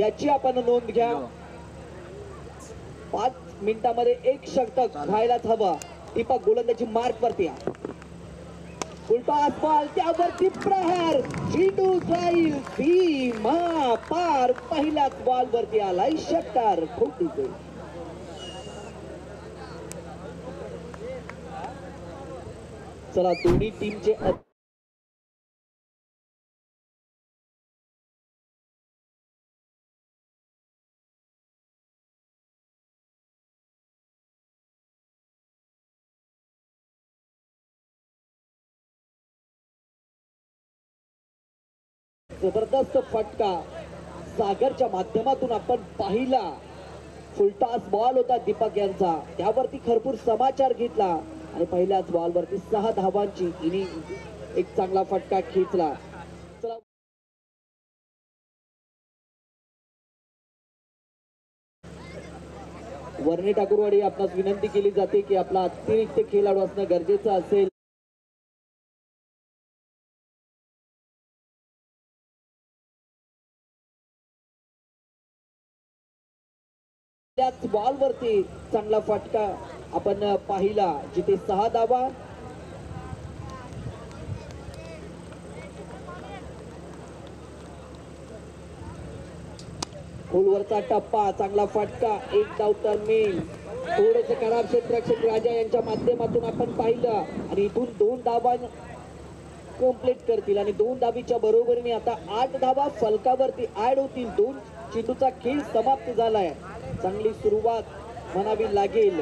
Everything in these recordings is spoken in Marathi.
याची आपण नोंद घ्या. 5 मिनिटांमध्ये एक षटक व्हायलाच हवा. दीपक गोलंदाजी मार्क वरती. उलटा बॉल त्यावरती प्रहार. चेंडू जाईल सीमा पार. पहिल्याच बॉल वरती आलाय षटकार. खूप दिसतोय. चला दोन्ही टीमचे जबरदस्त फटका सागरच्या माध्यमातून आपण पाहिला. फुलटॉस बॉल होता दीपक यांचा. त्यावरती भरपूर समाचार घेतला आणि पहिल्याच बॉलवरती 6 धावांची इनिंग. एक चांगला फटका खेचला. वर्णी ठाकूरवाडी आपणास विनंती केली जाते की आपला अतिरिक्त खेळाडू असणं गरजेचं असेल. त्याच बॉल वरती चांगला फटका आपण पाहिला जिथे 6 धावा. खोलवरचा टप्पा चांगला फटका. एक धाव तर मेल. थोडेसे खराब क्षेत्ररक्षक राजा यांच्या माध्यमातून आपण पाहिलं आणि इथून 2 धावा कंप्लीट करतील आणि 2 धावीच्या बरोबरीने आता 8 धावा फलकावरती ऍड होतील. 2 चेंडूचा खेळ समाप्त झालाय. चांगली सुरुवात म्हणावी लागेल.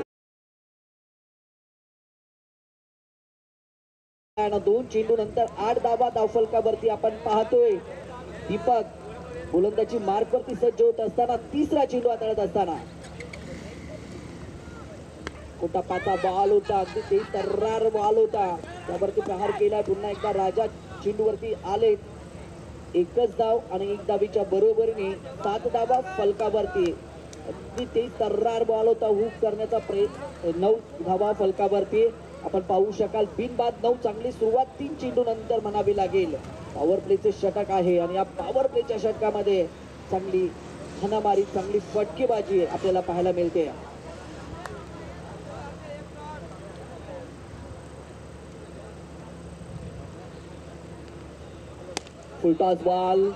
2 चेंडू नंतर 8 धावा धावफलकावरती आपण पाहतोय. दीपक गोलंदाजी मार्क वरती सज्ज होत असताना तिसरा चेंडू हाताळत असताना कोटापाचा बॉल होता. अगदी ते तर्रार बॉल होता. त्यावरती प्रहार केला. पुन्हा एकदा राजा चेंडूवरती आले. एकच धाव आणि 1 धावीच्या बरोबरीने 7 धावा फलकावरती. अगदी ते तर्रार बॉल होता. हुक करण्याचा प्रयत्न. 9 धावा फलकावरती आपण पाहू शकाल. बिनबाद 9. चांगली सुरुवात 3 चेंडू नंतर म्हणावी लागेल. पॉवर प्लेचे षटक आहे आणि या पॉवर प्लेच्या षटकामध्ये चांगली हाणामारी चांगली फटकेबाजी आपल्याला पाहायला मिळते. Full toss ball.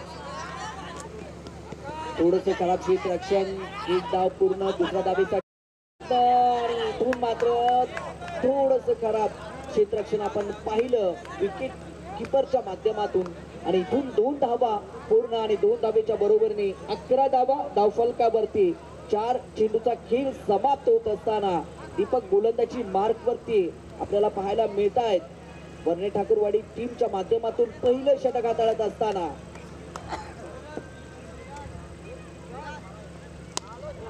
थोडंसं खराब क्षेत्ररक्षण. 1 धाव पूर्ण. दुसरा धावेचा इथून मात्र थोडंसं खराब क्षेत्ररक्षण आपण पाहिलं विकेट कीपरच्या माध्यमातून आणि इथून 2 धावा पूर्ण आणि 2 धावेच्या बरोबरीने 11 धावा धावफलकावरती. 4 चेंडूचा खेळ समाप्त होत असताना दीपक गोलंदाजी मार्क वरती आपल्याला पाहायला मिळत आहेत. वर्णी ठाकूरवाडी टीमच्या माध्यमातून पहिलं षटक हाताळत असताना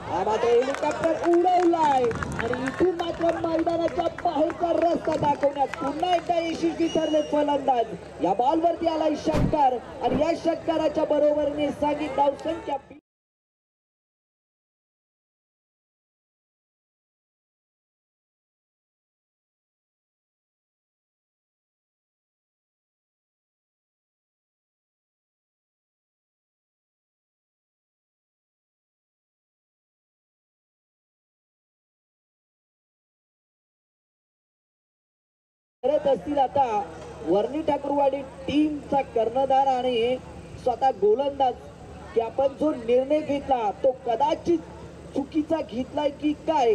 हा मात्र हेलिकॉप्टर उडवलाय आणि इथून मात्र मैदानाच्या बाहेरचा रस्ता दाखवण्यात पुन्हा एकदा यशस्वी ठरले फलंदाज. या बॉलवरती आलाय षटकार आणि या षटकाराच्या बरोबरीने सांगित धावसंख्या करत असतील. आता वर्णी ठाकूरवाडी टीमचा कर्णधार आणि स्वतः गोलंदाज की आपण जो निर्णय घेतला तो कदाचित चुकीचा घेतलाय की काय.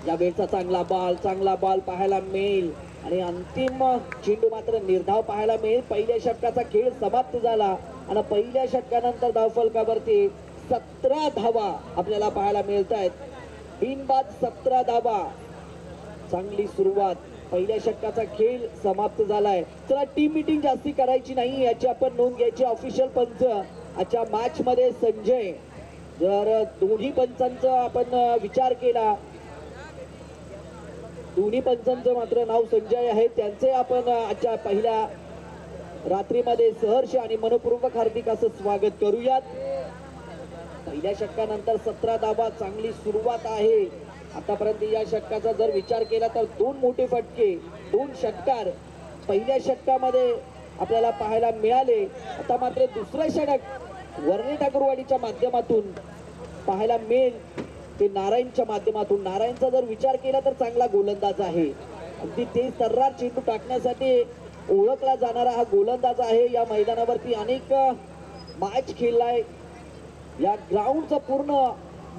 या वेळचा चांगला बॉल पाहायला मिळेल आणि अंतिम चेंडू मात्र निर्धाव पाहायला मिळेल. पहिल्या षटकाचा खेळ समाप्त झाला आणि पहिल्या षटकानंतर धावफलकावरती 17 धावा आपल्याला पाहायला मिळत आहेत. बिनबाद 17 धावा. चांगली सुरुवात. पहिल्या षटकाचा खेळ समाप्त झालाय. चला टीम मीटिंग जास्ती करायची नाही याची आपण नोंद घ्यायची. ऑफिशियल पंच आजच्या मॅच मध्ये संजय. जर दोन्ही पंचांचा आपण विचार केला दोन्ही पंचांचं मात्र नाव संजय आहे. त्यांचे आपण आजच्या पहिल्या रात्रीमध्ये सहर्ष आणि मनपूर्वक हार्दिक असं स्वागत करूयात. पहिल्या षटकानंतर 17 धावा. चांगली सुरुवात आहे आतापर्यंत. या षटकाचा जर विचार केला तर 2 मोठे फटके 2 षटकार. पहिल्या षटकामध्ये आपल्याला पाहायला मिळाले. आता मात्र दुसरं षटक वर्णी ठाकूरवाडीच्या माध्यमातून पाहायला मिळेल ते नारायणच्या माध्यमातून. नारायणचा जर विचार केला तर चांगला गोलंदाज आहे. अगदी ते सर्राट चेंडू टाकण्यासाठी ओळखला जाणारा हा गोलंदाज आहे. या मैदानावरती अनेक मॅच खेळलाय, या ग्राउंडचं पूर्ण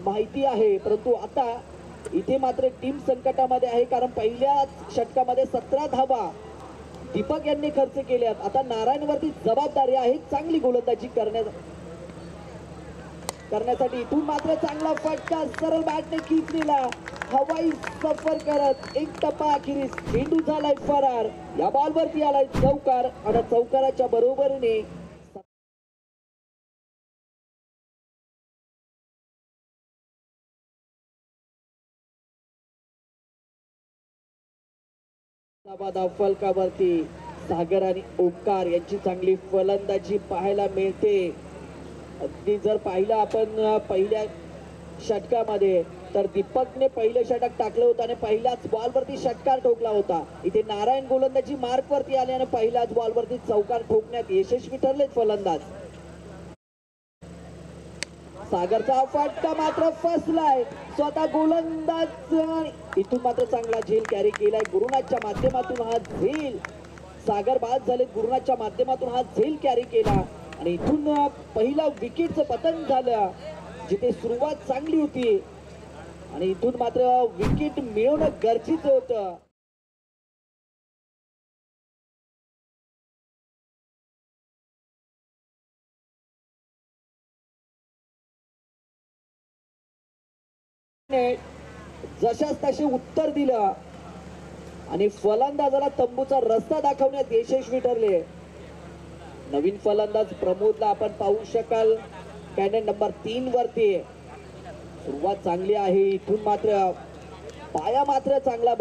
माहिती आहे. परंतु आता इथे मात्र टीम संकटामध्ये आहे, कारण पहिल्या षटकामध्ये 17 धावा दीपक यांनी खर्च केल्यात. आता नारायणवरती जबाबदारी आहे चांगली गोलंदाजी करण्यासाठी. इथून मात्र चांगला फटका सरळ बॅटने खिचलेला, हवाई सफर करत एक टप्पा अखेरीस चेंडू झालाय फरार. या बॉलवरती आलाय चौकार आणि चौकाराच्या बरोबरीने फलकावरती सागर आणि ओंकार यांची चांगली फलंदाजी पाहायला मिळते. अगदी जर पाहिलं आपण पहिल्या षटकामध्ये तर दीपकने पहिलं षटक टाकलं होतं आणि पहिल्याच बॉलवरती षटकार ठोकला होता. इथे नारायण गोलंदाजी मार्कवरती आले आणि पहिल्याच बॉलवरती चौकार ठोकण्यात यशस्वी ठरलेत फलंदाज. सागरचा फटका मात्र फसलाय, स्वतः गोलंदाज इथून मात्र चांगला झेल कॅरी केलाय. गुरुनाथच्या माध्यमातून हा झेल सागर बाद झाले, गुरुनाथच्या माध्यमातून हा झेल कॅरी केला आणि इथून पहिला विकेटचं पतन झालं. जिथे सुरुवात चांगली होती आणि इथून मात्र विकेट मिळवणं गरजेचं होतं. जशाच तसे उत्तर दिलं आणि फलंदाजाला तंबूचा रस्ता दाखवण्यात यशस्वी ठरले. नवीन फलंदाज प्रमोदला आपण पाहू शकाल कॅन्डन नंबर 3 वरती. सुरुवात चांगली आहे, इथून मात्र पाया मात्र चांगला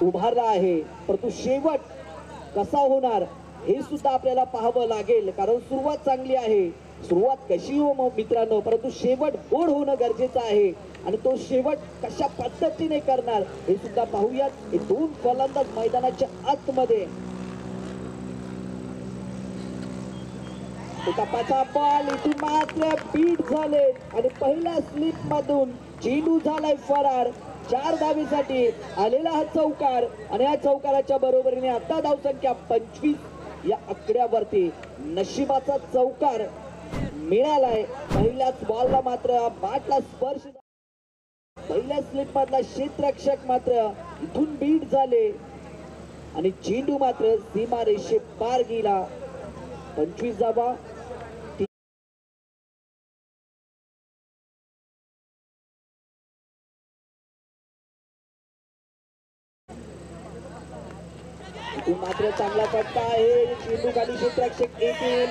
उभारला आहे, परंतु शेवट कसा होणार हे सुद्धा आपल्याला पाहावं लागेल. कारण सुरुवात चांगली आहे, सुरुवात कशी हो मित्रांनो, परंतु शेवट गोड होणं गरजेचं आहे आणि तो शेवट कशा पद्धतीने करणार हे सुद्धा पाहूयात. हे दोन फलंदाज मैदानाच्या आतमध्ये. टप्पाचा बॉल इथून मात्र बीट झाले आणि पहिल्या स्लिप मधून चेंडू झालाय फरार. 4 धावेसाठी आलेला हा चौकार आणि या चौकाराच्या बरोबरीने आता धावसंख्या 25 या आकड्यावरती. नशिबाचा चौकार मिळालाय. पहिल्याच बॉलला मात्र बॅटला स्पर्श, पहिल्या स्लिप मधला क्षेत्ररक्षक मात्र इथून बीट झाले आणि चेंडू मात्र सीमारेषे पार गेला. 25 धावा. मात्र चांगला फटका आहे, चेंडू खाली क्षेत्ररक्षक येतील,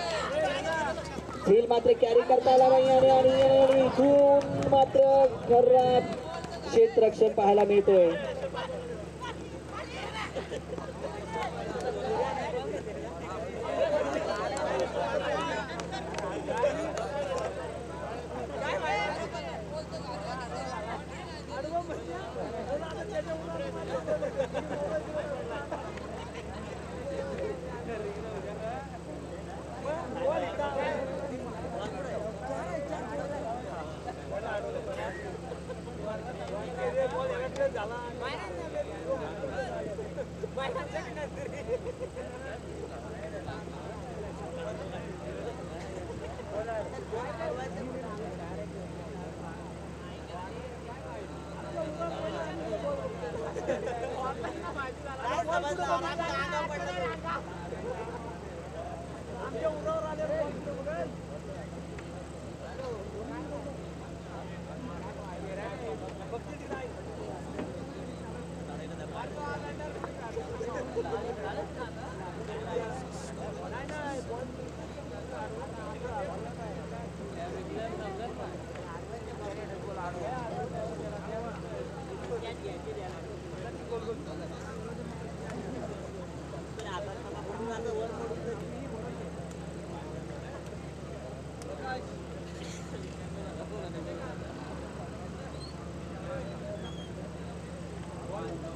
झेल मात्र कॅरी करता आला नाही आणि इथून मात्र खराब क्षेत्ररक्षण पाहायला मिळतोय.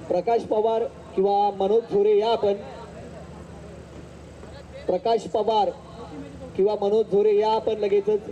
प्रकाश पवार किंवा मनोज झोरे या आपण प्रकाश पवार किंवा मनोज झोरे या आपण लगेचच.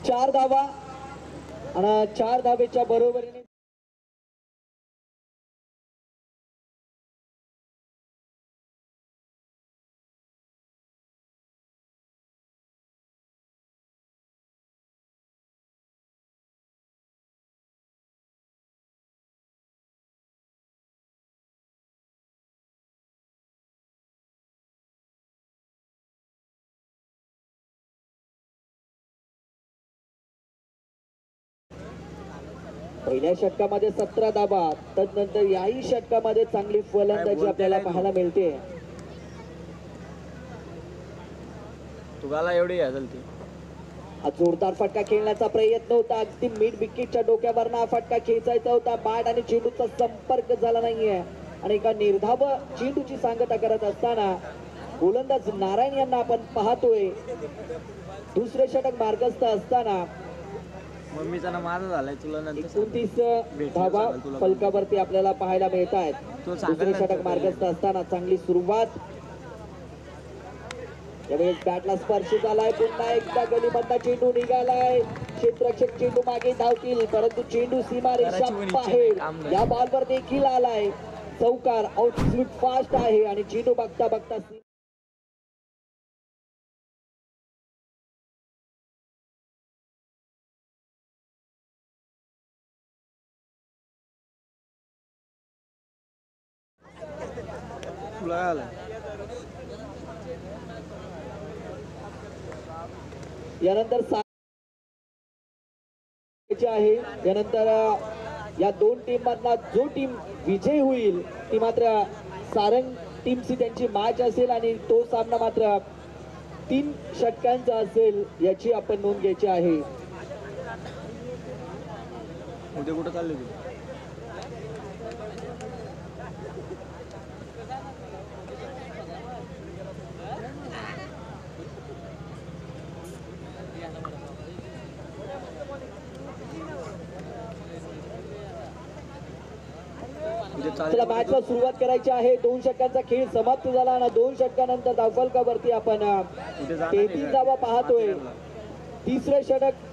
चार धावा आणि 4 धावेच्या बरोबरीने पहिल्या षटकामध्ये 17 धावा, तदनंतर याही षटकामध्ये चांगली फलंदाजी आपल्याला पाहायला मिळते. तुगाला एवढी असेल ती. हा जोरदार फटका खेळण्याचा प्रयत्न होता, अगदी मिड विकेटच्या डोक्यावरनं हा फटका खेचायचा होता. बॅट आणि चेंडूचा संपर्क झाला नाहीये आणि एका निर्धाव चेंडूची सांगता करत असताना गोलंदाज नारायण यांना आपण पाहतोय. दुसरे षटक मार्गस्थ असताना मम्मीचा ना माझा झालाय तुला नंतर 29 धावा फलकावरती आपल्याला पाहायला मिळत आहेत. दुसरे षटक मार्गस्थ असताना चांगली सुरुवात. यावेळेस बॅटला स्पर्श झालाय, पुन्हा एकदा गलीमधला चेंडू निघालाय. क्षेत्ररक्षक चेंडू मागे धावतील, परंतु चेंडू सीमारेषा बाहेर. या बॉलवर देखील आलाय चौकार. आउट स्वीप फास्ट आहे आणि चेंडू बघता बघता तुला काय आलं. यानंतर आहे. यानंतर या दोन टीम मधला जो टीम विजय होईल ती मात्र सारंग टीमची त्यांची मॅच असेल आणि तो सामना मात्र 3 षटकांचा असेल याची आपण नोंद घ्यायची आहे. उद्या कुठं चालले तू. चला मॅचला सुरुवात करायची आहे. 2 षटकांचा खेळ समाप्त झाला आणि 2 षटकानंतर धावफलकावरती आपण 33 धावा पाहतोय. तिसरे षटक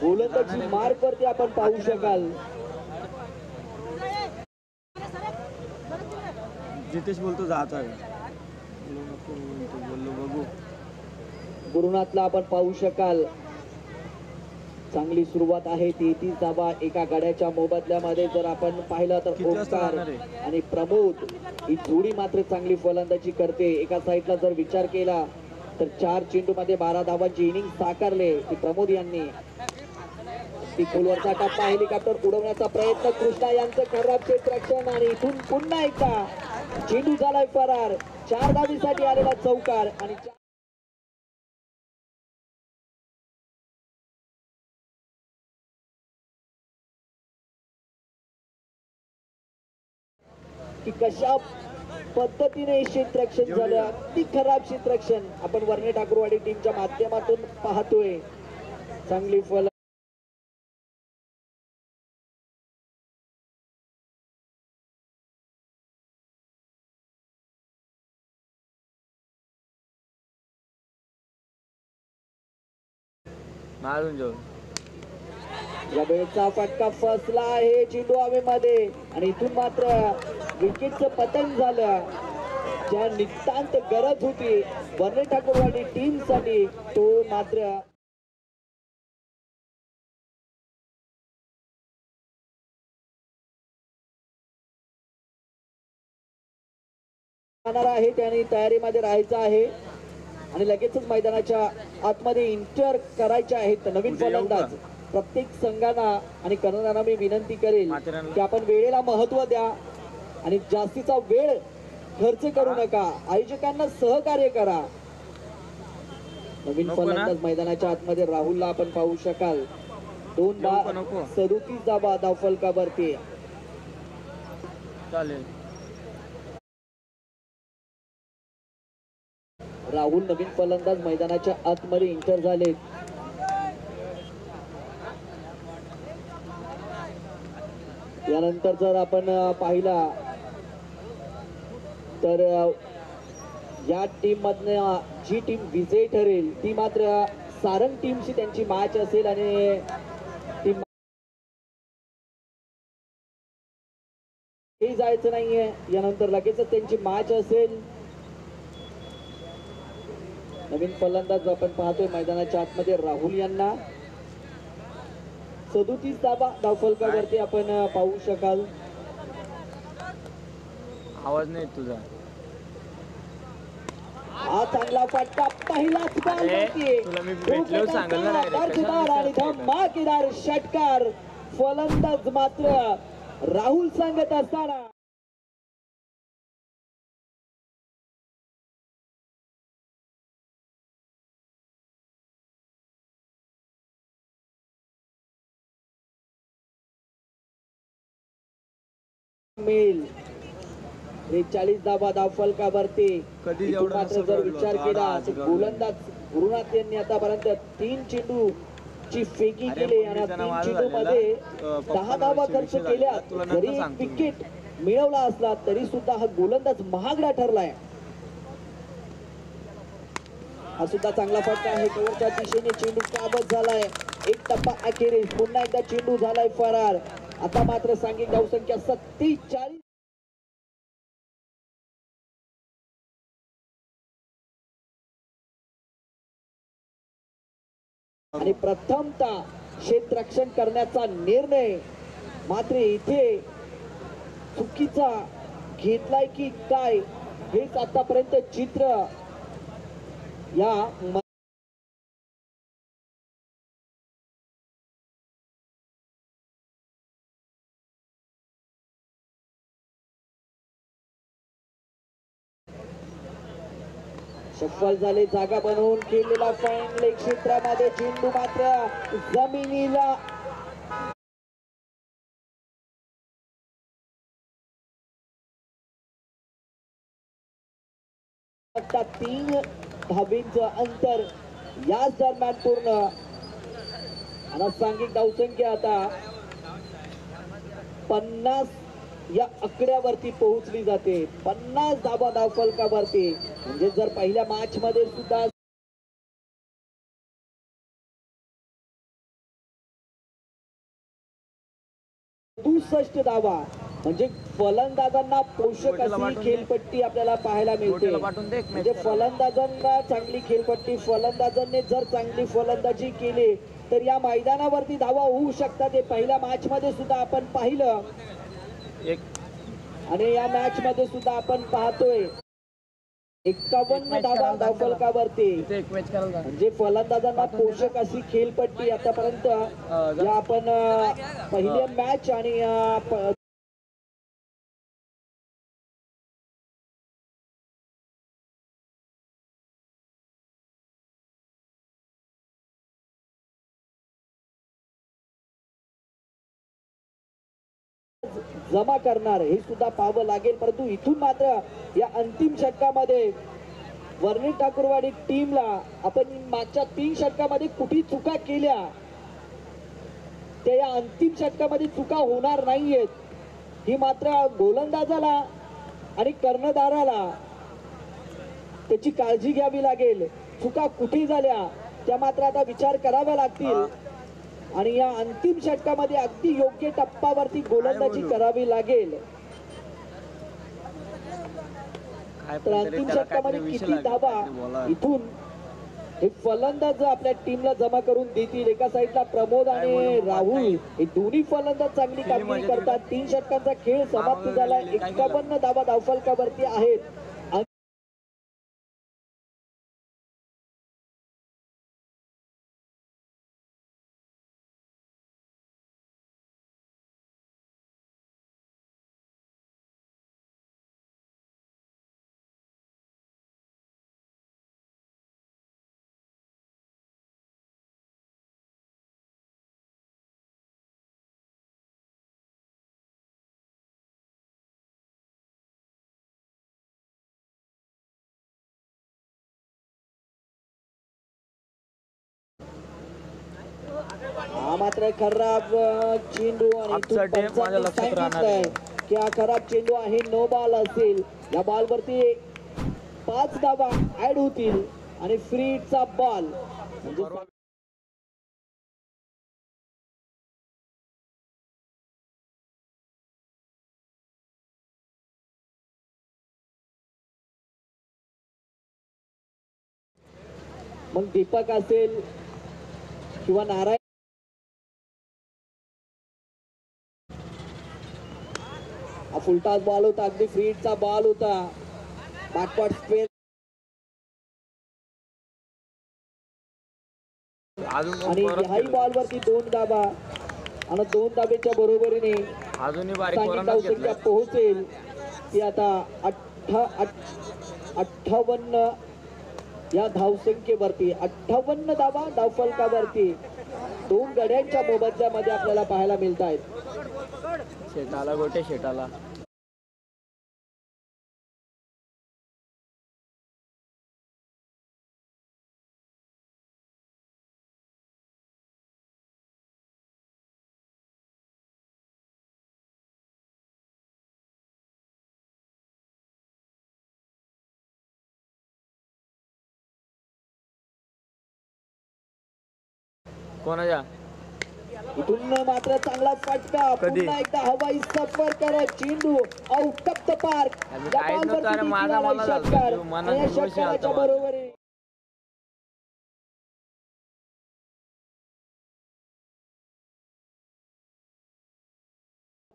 गोलंदाजी मार्क वरती आपण पाहू शकाल. जितेश बोलतो जायचा बोललो बघू. गुरुनाथला आपण पाहू शकाल. चांगली सुरुवात आहे. 33 धावा एका गाड्याच्या मोबदल्यामध्ये जर आपण पाहिलं तर ओंकार आणि प्रमोद ही जोडी मात्र चांगली फलंदाजी करते. एका साईडला जर विचार केला तर 4 चेंडूमध्ये 12 धावांची इनिंग साकारले ती प्रमोद यांनी. ती खोलवरचा टप्पा हेलिकॉप्टर उडवण्याचा प्रयत्न कृष्णा यांचं खराब क्षेत्ररक्षण आणि इथून पुन्हा एकदा चेंडू झालाय फरार. 4 धावीसाठी आलेला चौकार आणि की कशा पद्धतीने क्षेत्ररक्षण झालं. अगदी खराब क्षेत्ररक्षण आपण वर्णे ठाकूरवाडी टीमच्या माध्यमातून पाहतोय. चांगली फल मारून जाऊ. या वेळेचा फटका फसला आहे चेंडू हवेमध्ये आणि इथून मात्र विकेटचं पतन झालं. ज्या नितांत गरज होती वर्णे ठाकूरवाडी टीम साठी तो मात्र आहे. त्याने तयारीमध्ये राहायचं आहे आणि लगेचच मैदानाच्या आतमध्ये इंटर करायचे आहेत नवीन फलंदाज. प्रत्येक संघांना आणि कर्णधारांना मी विनंती करेल की आपण वेळेला महत्व द्या आणि जास्तीचा वेळ खर्च करू नका. आयोजकांना सहकार्य करा. नवीन फलंदाज मैदानाच्या आतमध्ये राहुलला आपण पाहू शकाल. 37 धावा धावफलकावरती. चालेल. राहुल नवीन फलंदाज मैदानाच्या आतमध्ये इंटर झालेत. यानंतर जर आपण पाहिला तर या टीम मधनं जी टीम विजयी ठरेल ती मात्र सारंग टीमशी त्यांची मॅच असेल आणि टीम जायचं नाहीये. यानंतर लगेचच त्यांची मॅच असेल. नवीन फलंदाज आपण पाहतोय मैदानाच्या आतमध्ये राहुल यांना. 37 धावा धावफलकावरती आपण पाहू शकाल. आवाज नाही तुझा. हा चांगला फटका पहिलाच बॉल आणि धमाकेदार षटकार. फलंदाज मात्र राहुल सांगत असताना मिळेल. 43 धावा धावफलकावरती. मात्र जर विचार केला तर गोलंदाज गुरुनाथ यांनी आतापर्यंत 3 चेंडू ची फेकी केली आणि 3 चेंडू मध्ये 10 धावा खर्च केल्या. जरी एक विकेट मिळवला असला तरी सुद्धा हा गोलंदाज महागडा ठरलाय. हा सुद्धा चांगला फटका आहे. कव्हरच्या दिशेने चेंडू काबत झालाय. एक टप्पा अखेरीस पुन्हा एकदा चेंडू झालाय फरार. आता मात्र सांघिक धावसंख्या 47. आणि प्रथमतः क्षेत्ररक्षण करण्याचा निर्णय मात्र इथे चुकीचा घेतलाय की काय हेच आतापर्यंत चित्र या सफल झाले. जागा बनवून खेळलेला फाईन लेग क्षेत्रामध्ये चेंडू मात्र जमिनीला 3 धाबींचं अंतर याच दरम्यान पूर्ण. आणि सांघिक धावसंख्या आता 50 या आकड्यावरती पोहोचली जाते. 50 धावा धावफलकावरती. म्हणजे जर पहिल्या मॅच मध्ये सुद्धा 67 धावा म्हणजे फलंदाजांना पोषक अशी खेळपट्टी आपल्याला पाहायला मिळते. म्हणजे फलंदाजांना चांगली खेळपट्टी. फलंदाजांनी जर चांगली फलंदाजी केली तर या मैदानावरती धावा होऊ शकतात. ते पहिल्या मॅच मध्ये सुद्धा आपण पाहिलं आणि या मॅच मध्ये सुद्धा आपण पाहतोय 51 धावा धावफलकावरती. म्हणजे फलंदाजांना पोषक अशी खेळपट्टी आतापर्यंत या आपण पहिल्या मॅच आणि जमा करणार हे सुद्धा पाहावं लागेल. परंतु इथून मात्र या अंतिम षटकामध्ये वर्णी ठाकूरवाडी टीमला आपण मागच्या 3 षटकामध्ये कुठे चुका केल्या त्या या अंतिम षटकामध्ये चुका होणार नाहीयेत ही मात्र गोलंदाजाला आणि कर्णधाराला त्याची काळजी घ्यावी लागेल. चुका कुठे झाल्या त्या मात्र आता विचार कराव्या लागतील. आणि या अंतिम षटकामध्ये अगदी योग्य टप्प्यावरती गोलंदाजी करावी लागेल. काय तर पण तरी अंतिम त्याला षटकामध्ये काहीतरी विषय किती लागेल, धावा काहीतरी बोलावं. इथून हे फलंदाज आपल्या टीमला जमा करून देतील. एका साईडला प्रमोद काय आणि बोलू मग राहुल आता? हे दोन्ही फलंदाज चांगली केली कामगिरी मजा करतात. तिकडे? 3 षटकांचा खेळ समाप्त मामा झाला. वगैरे काय केलं? 51 धावा धावफलकावरती आहेत. हा मात्र खराब चेंडू आणि आजचा इथून डे माझ्या लक्षात पंचांनी राहणार सांगितलंय आहे. की हा खराब चेंडू आहे. नो बॉल असेल. या बॉल वरती 5 धावा ऍड होतील आणि फ्रीचा बॉल म्हणजे मग दीपक असेल किंवा नारायण हा फुलटाच बॉल होता. अगदी फ्रीचा बॉल होता. बॅकवर्ड स्पेस अजून पण आणि परत ह्याही केलं. बॉल वरती 2 धाबा आणि 2 धाब्याच्या बरोबरीने अजूनही बारीक सांगितलं पोरांनाच संख्या घेतलं. पोहोचेल ती आता 58 या धावसंख्येवरती. 58 धावा धावफलकावरती 2 गड्यांच्या मोबदल्यामध्ये आपल्याला पाहायला मिळत आहेत. शेटाला गोटे शेटाला. कोणाच्या इथून मात्र चांगला फटका. कधी? पुन्हा एकदा हवाई सफर करत चेंडू आउट ऑफ द पार्क. अरे या काहीच बॉलवरती नव्हतं. अरे देखील माझा आलाय मला झालं. षटकार. जीव मनात आणि या जोश आलता षटकाराच्या मला. बरोबरीने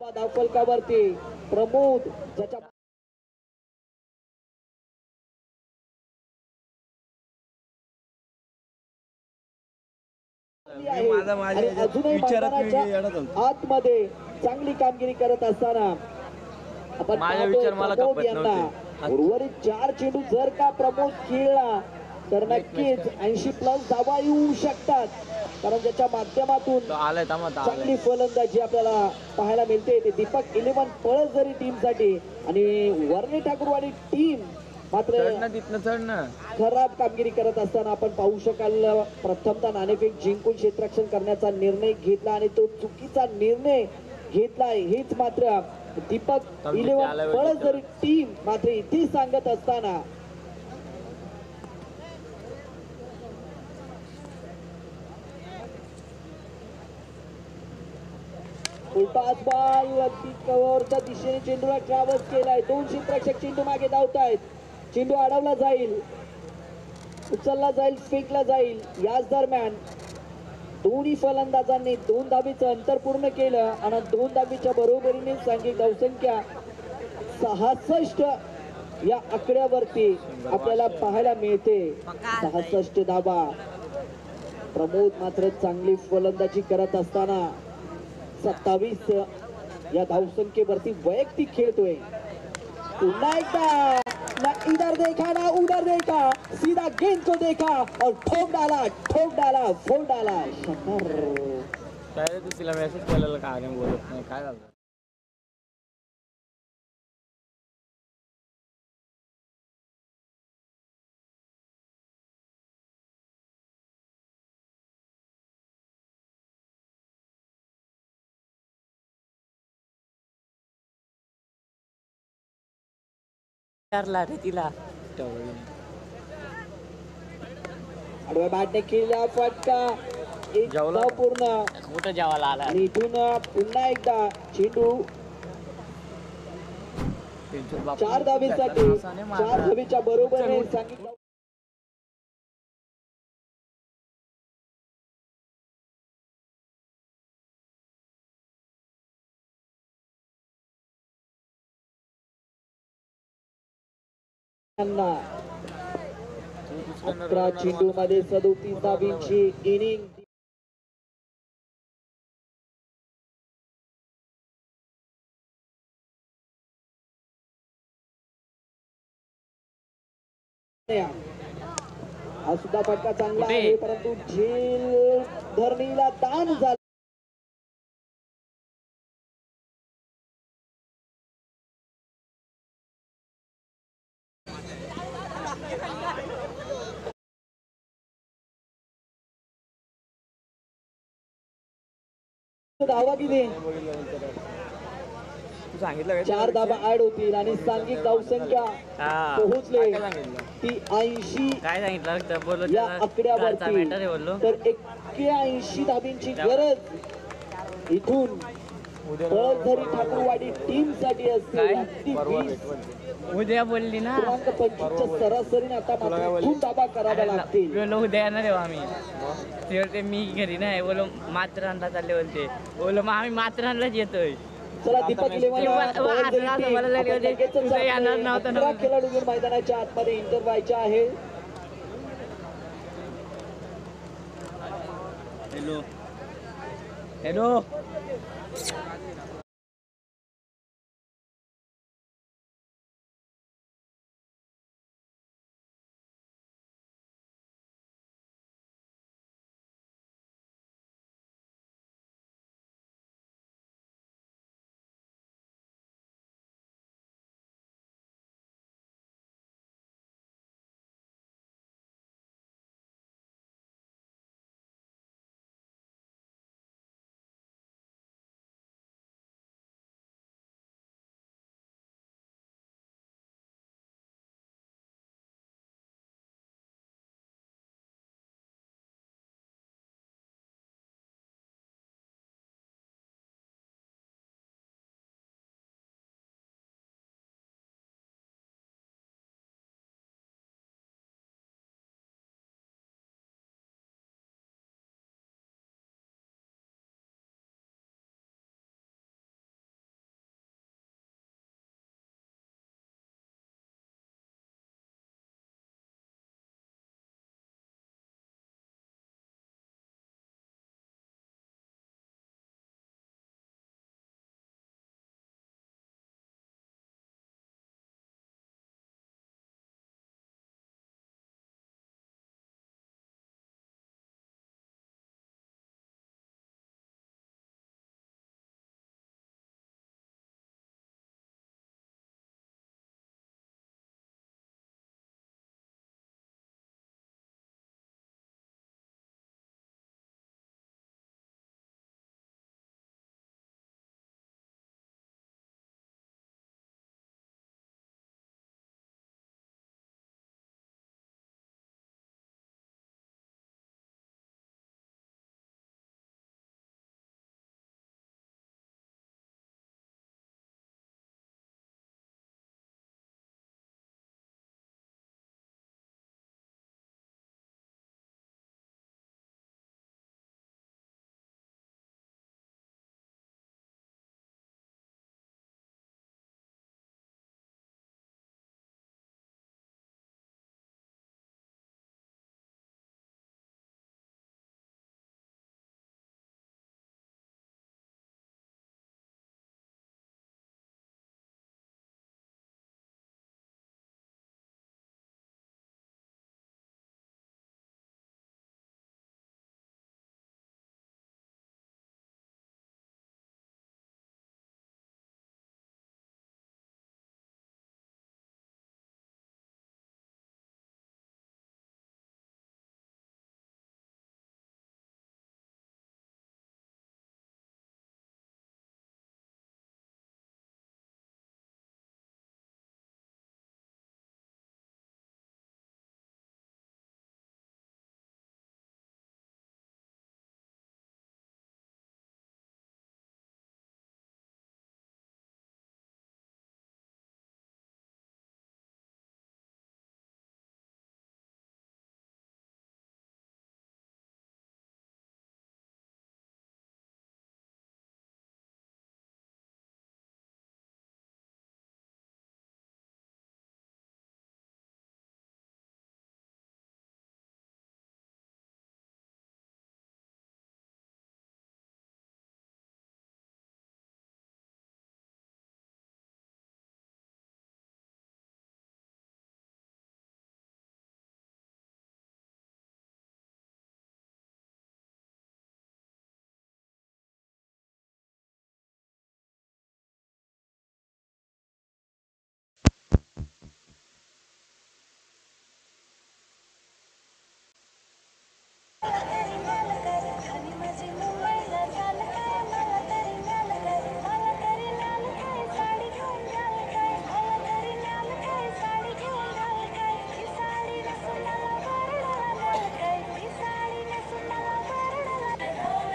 धावफलकावरती प्रमोद ज्याच्या मी माझा आणि अजूनही विचारात मैदानाच्या मी येणार होतो. आतमध्ये चांगली कामगिरी करत असताना आपण माझे पाहतोय विचार मला प्रमोद खपत यांना नव्हते. उर्वरित 4 चेंडू जर का प्रमोद खेळला तर नक्कीच 80+ धावा येऊ शकतात. कारण ज्याच्या माध्यमातून तो आलाय थांबा आता चांगली आलाय. फलंदाजी आपल्याला पाहायला मिळते. ते दीपक 11 पळस जरी टीमसाठी आणि वर्णी ठाकूरवाडी टीम मात्र चढ ना तिथनं चढ ना. खराब कामगिरी करत असताना आपण पाहू शकाल. प्रथमतः नाणेफेक जिंकून क्षेत्ररक्षण करण्याचा निर्णय घेतला आणि तो चुकीचा निर्णय घेतलाय हेच मात्र दीपक 11 पळस जरी टीम मात्र इथे सांगत असताना उलटाच बॉल अगदी कव्हरच्या दिशेने चेंडूला ट्रॅव्हल्स केलाय. 2 क्षेत्ररक्षक चेंडू मागे धावतायत. चेंडू अडवला जाईल, उचलला जाईल, फेकला जाईल. याच दरम्यान दोन्ही फलंदाजांनी 2 धाबीचं अंतर पूर्ण केलं आणि 2 धाबीच्या बरोबरीने सांघिक धावसंख्या 66 या आकड्यावरती आपल्याला पाहायला मिळते. 66 धाबा. प्रमोद मात्र चांगली फलंदाजी करत असताना 27 या धावसंख्येवरती वैयक्तिक खेळतोय. पुन्हा एकदा ना इधर देखा ना उधर देखा, सीधा गेंद को देखा और ठोक डाला, फोड़ डाला. शतक. काय रे तू तिला मेसेज केलेला काय नाही बोलत नाही काय झालं. विचारला रे तिला. आडव्या बॅटने केला फटका. एक जेवला धाव का? पूर्ण कुठं जेवायला आला आणि इथून पुन्हा एकदा चेंडू चार धावेसाठी 4 धावेच्या बरोबरीने सांगितलं त्यांना 11 चेंडू मध्ये 37 धावींची इनिंग हा सुद्धा फटका चांगला आहे परंतु झेल धरणीला ताण झाला धावा किती तू सांगितलं 4 धावा ऍड होतील आणि सांघिक धावसंख्या पोहोचले ती 80 काय सांगितलं फक्त बोललो या घरचा आकड्यावरती मॅटर आहे बोललो तर 81 धाबींची गरज इथून पळसधरी ठाकूरवाडी टीम साठी असते काय? अगदी 20 उद्या बोलली ना क्रमांक 25 सरासरीने आता मात्र खूप धाबा कराव्या लागतील बोलो उद्या येणार आहे आम्ही ते बोलते मी घरी नाही बोलो मात्रांना चालले बोलते बोलो मग आम्ही मात्रांनाच येतोय चला दीपक इलेव्हन तुझं येणार नव्हतं ना. खेळाडू घेऊन मैदानाच्या आतमध्ये इंटर व्हायचे आहे हॅलो हॅलो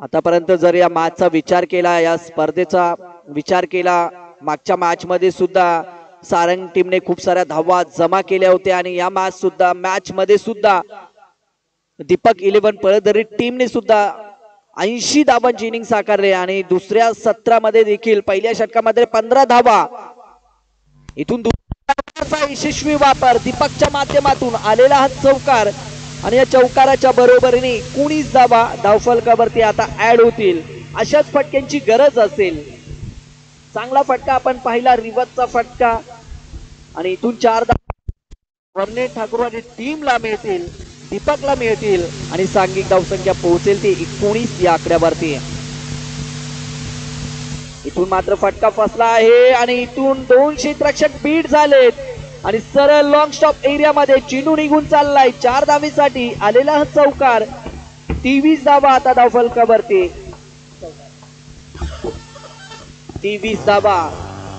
आतापर्यंत जर या मॅचचा विचार केला, या स्पर्धेचा विचार केला, मागच्या मॅच मध्ये सुद्धा सारंग टीमने खूप साऱ्या धावा जमा केल्या होत्या आणि या मॅच मध्ये सुद्धा दीपक 11 पळदरी टीमने सुद्धा 80 धावांची इनिंग साकारले आणि दुसऱ्या सत्रामध्ये देखील पहिल्या षटकामध्ये 15 धावा. इथून दुसऱ्या यशस्वी वापर दीपकच्या माध्यमातून आलेला हा चौकार आणि या चौकाराच्या बरोबरीने 19 धावा धावफलकावरती आता ऍड होतील. अशाच फटक्यांची गरज असेल. चांगला फटका आपण पाहिला, रिवर्सचा फटका आणि इथून 4 धावा वर्णे ठाकूरवाडी टीमला मिळतील, दीपकला मिळतील आणि सांघिक धावसंख्या पोहोचेल ती 19 या आकड्यावरती. इथून मात्र फटका फसला आहे आणि इथून 2 क्षेत्ररक्षक बीट झालेत आणि सरळ लॉंग स्टॉप एरियामध्ये चेंडू निघून चाललाय. 4 धावीसाठी आलेला हा चौकार. 23 धावा आता धावफलकावरती. 23 धावा.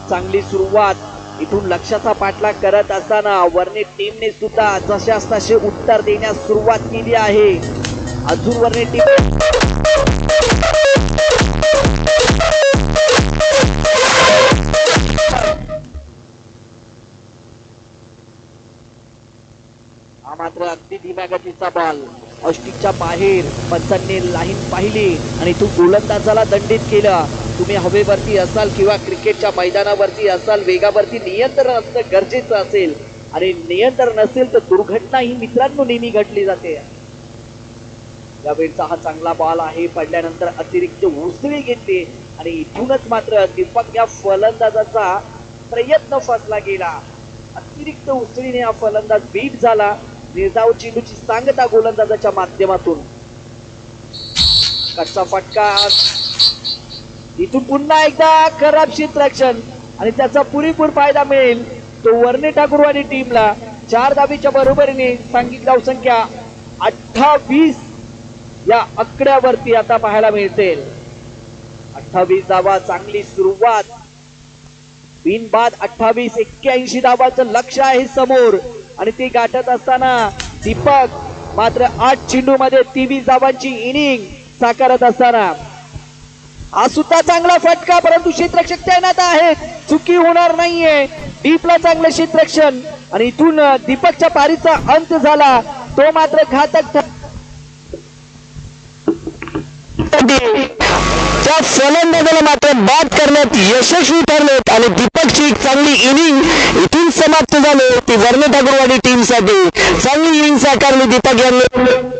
चांगली सुरुवात. इथून लक्ष्याचा पाठलाग करत असताना वर्णे टीमने सुद्धा जशास तसे उत्तर देण्यास सुरुवात केली आहे. अजून वर्णे टीम हा मात्र अगदी धीम्या गतीचा बॉल ऑस्टिकच्या बाहेर. पंचांनी लाईन पाहिली आणि तू गोलंदाजाला दंडित केलं. तुम्ही हवेवरती असाल किंवा क्रिकेटच्या मैदानावरती असाल, वेगावरती नियंत्रण असणं गरजेचं असेल आणि नियंत्रण नसेल तर दुर्घटना ही मित्रांनो नेहमी घडली जाते. यावेळचा हा चांगला बॉल आहे. पडल्यानंतर अतिरिक्त उसळी घेतली आणि इथूनच मात्र दीपक या फलंदाजाचा प्रयत्न फसला गेला. अतिरिक्त उसळीने हा फलंदाज बीट झाला. निर्धाव चेंडूची सांगता गोलंदाजाच्या माध्यमातून. कच्चा फटका. इथून पुन्हा एकदा खराब क्षेत्ररक्षण आणि त्याचा पुरेपूर फायदा मिळेल तो वर्णे ठाकूरवाडी टीमला. 4 धावीच्या बरोबरीने सांघिक धावसंख्या 28 या आकड्यावरती आता पाहायला मिळतील. 28 धावा. चांगली सुरुवात. बिनबाद 28. 81 धावाचं लक्ष आहे समोर आणि ते गाठत असताना दीपक मात्र 8 चेंडू मध्ये 23 धावांची इनिंग साकारत असताना हा सुद्धा चांगला फटका, परंतु क्षेत्ररक्षक तैनात आहेत. चुकी होणार नाहीये. डीपला चांगलं क्षेत्ररक्षण आणि इथून दीपकच्या पारीचा अंत झाला. तो मात्र घातक त्या फलंदाजाला मात्र बाद करण्यात यशस्वी ठरलेत आणि दीपकची एक चांगली इनिंग इथून समाप्त झाली. ती वर्णे ठाकूरवाडी टीमसाठी चांगली इनिंग साकारली दीपक यांनी.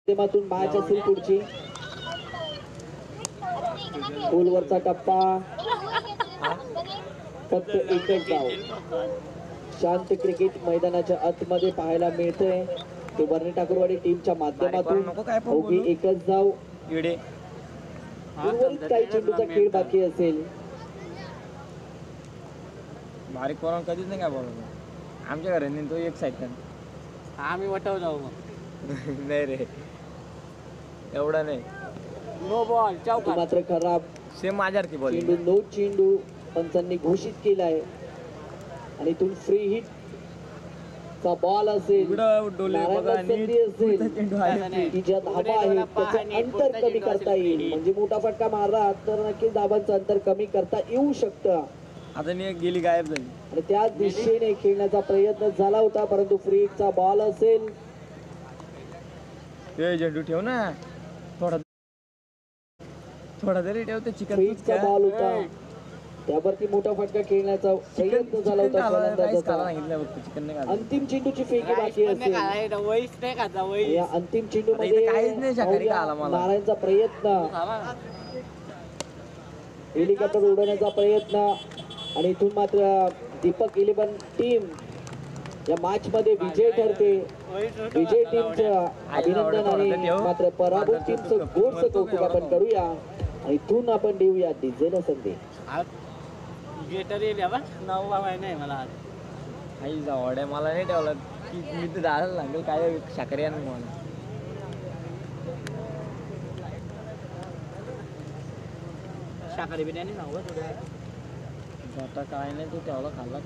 माध्यमातून मॅच असेल पुढची. गोलवरचा टप्पा, फक्त एकच धाव. शांत क्रिकेट मैदानाच्या आतमध्ये पाहायला मिळतंय. ते वर्णी ठाकूरवाडी टीमच्या माध्यमातून अवघी एकच धाव. उर्वरित काही चेंडूचा खेळ बाकी असेल. बारीक पोरांना कधीच नाही काय बोलतो आमच्या घराने तो एक साईड आम्ही वटव जाऊ मग. नाही रे एवढा नाही. नो बॉल तो मात्र खराब. सेम माझ्यावरती बॉल चेंडू नो चेंडू पंचांनी घोषित केलाय आणि इथून फ्री हिट चा बॉल असेल, नारायणला संधी असेल की ज्या धाबा आहेत त्याचं अंतर कमी करता येईल. म्हणजे मोठा फटका मारला तर नक्कीच धाबांचं अंतर कमी करता येऊ शकतं. आता मी एक गेली गायब झाली आणि त्याच दिशेने खेळण्याचा प्रयत्न झाला होता परंतु फ्री हिटचा बॉल असेल. झेंडू ठेव ना थोडा तरी ठेव. ते चिकन फ्री हिटचा बॉल होता त्यावरती मोठा फटका खेळण्याचा प्रयत्न झाला होता फलंदाजाचा. चिकन नाही अंतिम चेंडूची फेकी बाकी असेल. या अंतिम चेंडू मध्ये काहीच नाही शाकाहारी का आला मला. नारायणचा प्रयत्न, हेलिकॉप्टर उडवण्याचा प्रयत्न आणि इथून मात्र दीपक 11 टीम या मॅच मध्ये विजय ठरते. विजय टीमचं अभिनंदन आणि मात्र पराभूत टीमचं गोडचं कौतुक आपण करूया आणि इथून आपण देऊया डीजेला संदेश. गेटर येईल नाव नाही मला आज. आई जावड्या मला नाही ठेवला की मी तर जायला लागेल काय शाकाहारी आणि मला. शाकाहारी बिर्याणी सांगू आता काय नाही तू ठेवला खाल्ला.